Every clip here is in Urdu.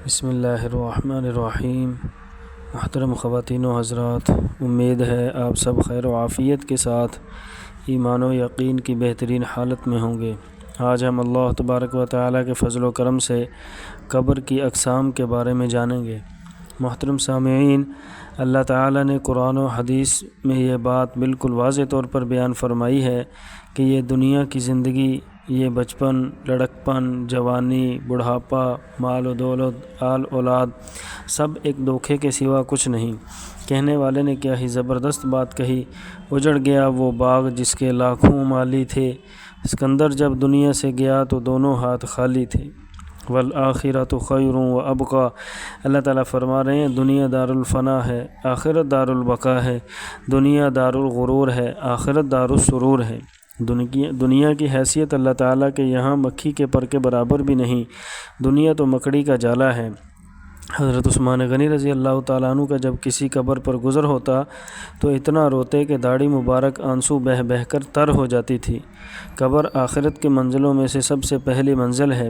بسم اللہ الرحمن الرحیم۔ محترم خواتین و حضرات، امید ہے آپ سب خیر و عافیت کے ساتھ ایمان و یقین کی بہترین حالت میں ہوں گے۔ آج ہم اللہ تبارک و تعالیٰ کے فضل و کرم سے قبر کی اقسام کے بارے میں جانیں گے۔ محترم سامعین، اللہ تعالیٰ نے قرآن و حدیث میں یہ بات بالکل واضح طور پر بیان فرمائی ہے کہ یہ دنیا کی زندگی، یہ بچپن، لڑکپن، جوانی، بڑھاپا، مال و دولت، آل اولاد، سب ایک دھوکے کے سوا کچھ نہیں۔ کہنے والے نے کیا ہی زبردست بات کہی۔ اجڑ گیا وہ باغ جس کے لاکھوں مالی تھے، اسکندر جب دنیا سے گیا تو دونوں ہاتھ خالی تھے۔ والآخرۃ خیر و ابقیٰ، اللہ تعالیٰ فرما رہے ہیں دنیا دار الفنا ہے، آخرت دار البقا ہے۔ دنیا دار الغرور ہے، آخرت دار السرور ہے۔ دنیا کی حیثیت اللہ تعالیٰ کے یہاں مکھی کے پر کے برابر بھی نہیں۔ دنیا تو مکڑی کا جالا ہے۔ حضرت عثمان غنی رضی اللہ تعالیٰ عنہ کا جب کسی قبر پر گزر ہوتا تو اتنا روتے کہ داڑھی مبارک آنسو بہہ بہہ کر تر ہو جاتی تھی۔ قبر آخرت کی منزلوں میں سے سب سے پہلی منزل ہے۔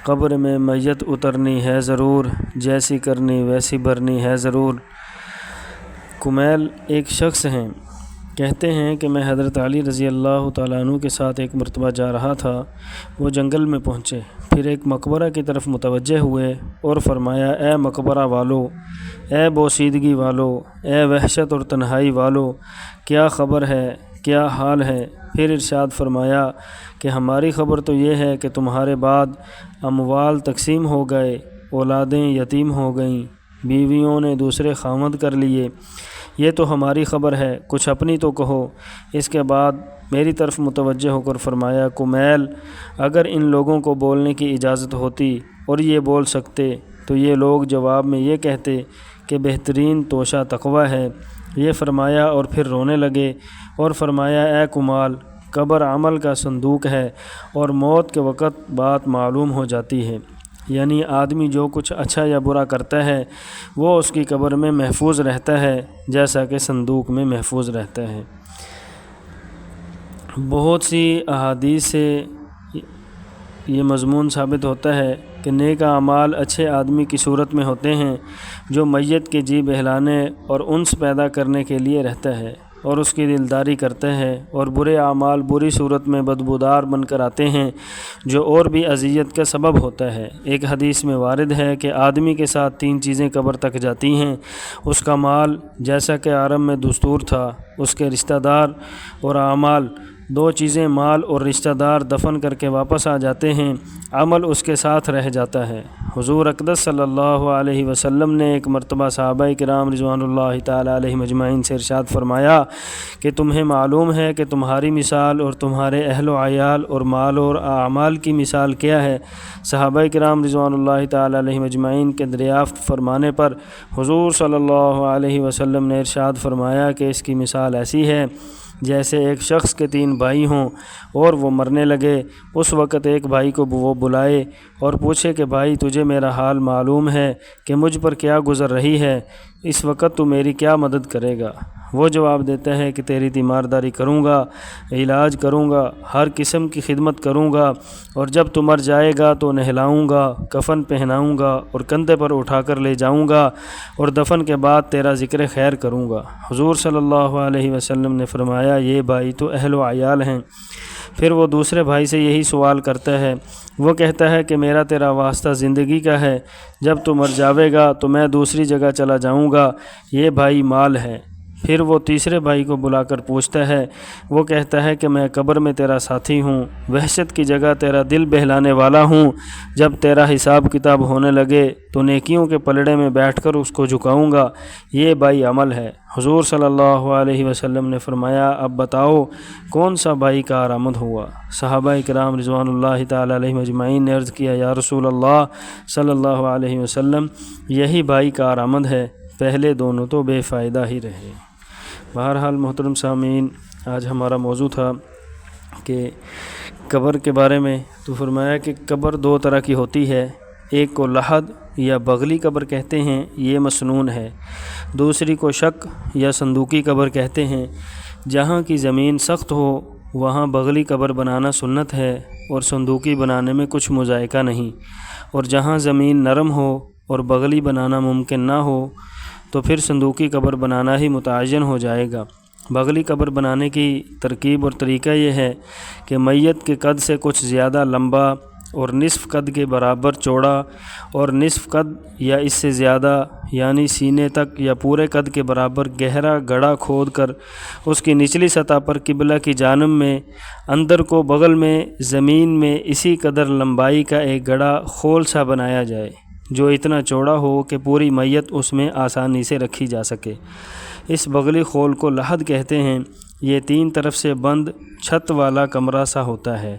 قبر میں میت اترنی ہے ضرور، جیسی کرنی ویسی بھرنی ہے ضرور۔ کمیل ایک شخص ہیں، کہتے ہیں کہ میں حضرت علی رضی اللہ تعالیٰ عنہ کے ساتھ ایک مرتبہ جا رہا تھا۔ وہ جنگل میں پہنچے، پھر ایک مقبرہ کی طرف متوجہ ہوئے اور فرمایا، اے مقبرہ والو، اے بوسیدگی والو، اے وحشت اور تنہائی والو، کیا خبر ہے، کیا حال ہے؟ پھر ارشاد فرمایا کہ ہماری خبر تو یہ ہے کہ تمہارے بعد اموال تقسیم ہو گئے، اولادیں یتیم ہو گئیں، بیویوں نے دوسرے خاوند کر لیے۔ یہ تو ہماری خبر ہے، کچھ اپنی تو کہو۔ اس کے بعد میری طرف متوجہ ہو کر فرمایا، کمیل، اگر ان لوگوں کو بولنے کی اجازت ہوتی اور یہ بول سکتے تو یہ لوگ جواب میں یہ کہتے کہ بہترین توشہ تقویٰ ہے۔ یہ فرمایا اور پھر رونے لگے اور فرمایا، اے کمال، قبر عمل کا صندوق ہے اور موت کے وقت بات معلوم ہو جاتی ہے۔ یعنی آدمی جو کچھ اچھا یا برا کرتا ہے وہ اس کی قبر میں محفوظ رہتا ہے جیسا کہ صندوق میں محفوظ رہتا ہے۔ بہت سی احادیث سے یہ مضمون ثابت ہوتا ہے کہ نیک اعمال اچھے آدمی کی صورت میں ہوتے ہیں جو میت کے جی بہلانے اور انس پیدا کرنے کے لیے رہتا ہے اور اس کی دلداری کرتا ہے، اور برے اعمال بری صورت میں بدبودار بن کر آتے ہیں جو اور بھی اذیت کا سبب ہوتا ہے۔ ایک حدیث میں وارد ہے کہ آدمی کے ساتھ 3 چیزیں قبر تک جاتی ہیں: اس کا مال، جیسا کہ عرب میں دستور تھا، اس کے رشتہ دار اور اعمال۔ 2 چیزیں مال اور رشتہ دار دفن کر کے واپس آ جاتے ہیں، عمل اس کے ساتھ رہ جاتا ہے۔ حضور اقدس صلی اللہ علیہ وسلم نے ایک مرتبہ صحابہ کرام رضوان اللہ تعالیٰ علیہم اجمعین سے ارشاد فرمایا کہ تمہیں معلوم ہے کہ تمہاری مثال اور تمہارے اہل و عیال اور مال اور اعمال کی مثال کیا ہے؟ صحابہ کرام رضوان اللہ تعالیٰ علیہم اجمعین کے دریافت فرمانے پر حضور صلی اللہ علیہ وسلم نے ارشاد فرمایا کہ اس کی مثال ایسی ہے جیسے ایک شخص کے 3 بھائی ہوں اور وہ مرنے لگے۔ اس وقت ایک بھائی کو وہ بلائے اور پوچھے کہ بھائی، تجھے میرا حال معلوم ہے کہ مجھ پر کیا گزر رہی ہے، اس وقت تو میری کیا مدد کرے گا؟ وہ جواب دیتا ہے کہ تیری تیمارداری کروں گا، علاج کروں گا، ہر قسم کی خدمت کروں گا، اور جب تو مر جائے گا تو نہلاؤں گا، کفن پہناؤں گا اور کندھے پر اٹھا کر لے جاؤں گا، اور دفن کے بعد تیرا ذکر خیر کروں گا۔ حضور صلی اللہ علیہ وسلم نے فرمایا، یہ بھائی تو اہل و عیال ہیں۔ پھر وہ دوسرے بھائی سے یہی سوال کرتا ہے۔ وہ کہتا ہے کہ میرا تیرا واسطہ زندگی کا ہے، جب تو مر جاوے گا تو میں دوسری جگہ چلا جاؤں گا، یہ بھائی مال ہے۔ پھر وہ تیسرے بھائی کو بلا کر پوچھتا ہے۔ وہ کہتا ہے کہ میں قبر میں تیرا ساتھی ہوں، وحشت کی جگہ تیرا دل بہلانے والا ہوں، جب تیرا حساب کتاب ہونے لگے تو نیکیوں کے پلڑے میں بیٹھ کر اس کو جھکاؤں گا، یہ بھائی عمل ہے۔ حضور صلی اللہ علیہ وسلم نے فرمایا، اب بتاؤ کون سا بھائی کارآمد ہوا؟ صحابہ کرام رضوان اللہ تعالیٰ علیہم اجمعین نے عرض کیا، یا رسول اللہ صلی اللہ علیہ وسلم، یہی بھائی کارآمد ہے، پہلے دونوں تو بے فائدہ ہی رہے۔ بہرحال محترم سامعین، آج ہمارا موضوع تھا کہ قبر کے بارے میں۔ تو فرمایا کہ قبر 2 طرح کی ہوتی ہے، ایک کو لحد یا بغلی قبر کہتے ہیں، یہ مسنون ہے۔ دوسری کو شق یا صندوقی قبر کہتے ہیں۔ جہاں کی زمین سخت ہو وہاں بغلی قبر بنانا سنت ہے اور صندوقی بنانے میں کچھ مذائقہ نہیں، اور جہاں زمین نرم ہو اور بغلی بنانا ممکن نہ ہو تو پھر صندوقی قبر بنانا ہی متعین ہو جائے گا۔ بغلی قبر بنانے کی ترکیب اور طریقہ یہ ہے کہ میت کے قد سے کچھ زیادہ لمبا اور نصف قد کے برابر چوڑا اور نصف قد یا اس سے زیادہ یعنی سینے تک یا پورے قد کے برابر گہرا گڑھا کھود کر اس کی نچلی سطح پر قبلہ کی جانب میں اندر کو بغل میں زمین میں اسی قدر لمبائی کا ایک گڑھا خول سا بنایا جائے جو اتنا چوڑا ہو کہ پوری میت اس میں آسانی سے رکھی جا سکے۔ اس بغلی خول کو لحد کہتے ہیں۔ یہ 3 طرف سے بند چھت والا کمرہ سا ہوتا ہے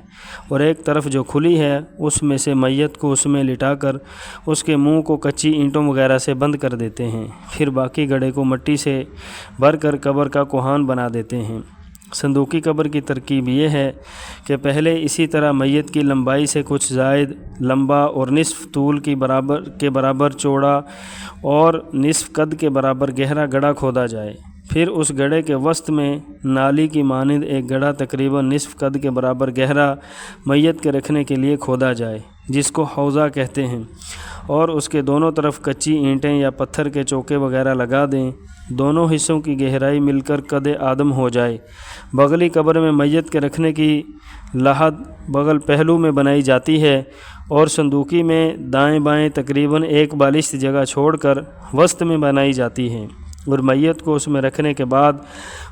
اور ایک طرف جو کھلی ہے اس میں سے میت کو اس میں لٹا کر اس کے منہ کو کچی اینٹوں وغیرہ سے بند کر دیتے ہیں، پھر باقی گڑھے کو مٹی سے بھر کر قبر کا کوہان بنا دیتے ہیں۔ صندوقی قبر کی ترکیب یہ ہے کہ پہلے اسی طرح میت کی لمبائی سے کچھ زائد لمبا اور نصف طول کے برابر چوڑا اور نصف قد کے برابر گہرا گڑھا کھودا جائے، پھر اس گڑھے کے وسط میں نالی کی مانند ایک گڑھا تقریباً نصف قد کے برابر گہرا میت کے رکھنے کے لیے کھودا جائے جس کو حوضہ کہتے ہیں، اور اس کے دونوں طرف کچی اینٹیں یا پتھر کے چوکے وغیرہ لگا دیں۔ دونوں حصوں کی گہرائی مل کر قد آدم ہو جائے۔ بغلی قبر میں میت کے رکھنے کی لحد بغل پہلو میں بنائی جاتی ہے اور صندوقی میں دائیں بائیں تقریباً ایک بالشت جگہ چھوڑ کر وسط میں بنائی جاتی ہے، اور میت کو اس میں رکھنے کے بعد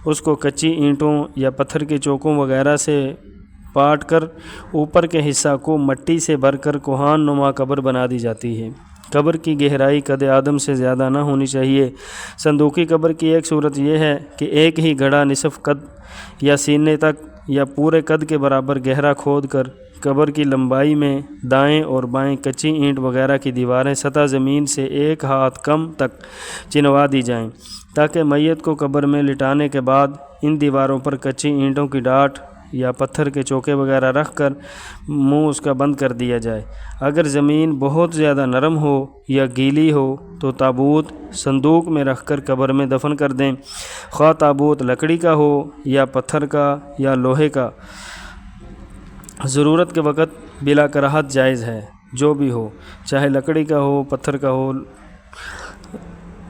اس کو کچی اینٹوں یا پتھر کے چوکوں وغیرہ سے پاٹ کر اوپر کے حصہ کو مٹی سے بھر کر کوہان نما قبر بنا دی جاتی ہے۔ قبر کی گہرائی قد آدم سے زیادہ نہ ہونی چاہیے۔ صندوقی قبر کی ایک صورت یہ ہے کہ ایک ہی گڑھا نصف قد یا سینے تک یا پورے قد کے برابر گہرا کھود کر قبر کی لمبائی میں دائیں اور بائیں کچی اینٹ وغیرہ کی دیواریں سطح زمین سے 1 ہاتھ کم تک چنوا دی جائیں تاکہ میت کو قبر میں لٹانے کے بعد ان دیواروں پر کچی اینٹوں کی ڈاٹ یا پتھر کے چوکے وغیرہ رکھ کر منہ اس کا بند کر دیا جائے۔ اگر زمین بہت زیادہ نرم ہو یا گیلی ہو تو تابوت صندوق میں رکھ کر قبر میں دفن کر دیں، خواہ تابوت لکڑی کا ہو یا پتھر کا یا لوہے کا۔ ضرورت کے وقت بلا کراہت جائز ہے، جو بھی ہو، چاہے لکڑی کا ہو پتھر کا ہو،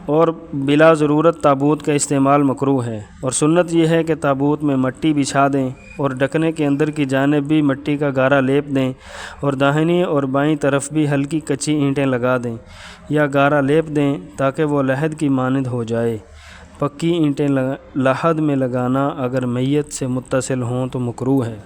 اور بلا ضرورت تابوت کا استعمال مکروہ ہے۔ اور سنت یہ ہے کہ تابوت میں مٹی بچھا دیں اور ڈھکنے کے اندر کی جانب بھی مٹی کا گارا لیپ دیں اور داہنی اور بائیں طرف بھی ہلکی کچی اینٹیں لگا دیں یا گارا لیپ دیں تاکہ وہ لحد کی مانند ہو جائے۔ پکی اینٹیں لحد میں لگانا اگر میت سے متصل ہوں تو مکروہ ہے۔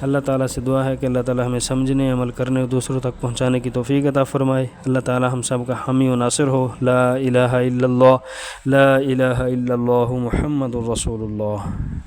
اللہ تعالیٰ سے دعا ہے کہ اللہ تعالیٰ ہمیں سمجھنے، عمل کرنے اور دوسروں تک پہنچانے کی توفیق عطا فرمائے۔ اللہ تعالیٰ ہم سب کا حامی و ناصر ہو۔ لا الہ الا اللہ، لا الہ الا اللہ، محمد الرسول اللہ۔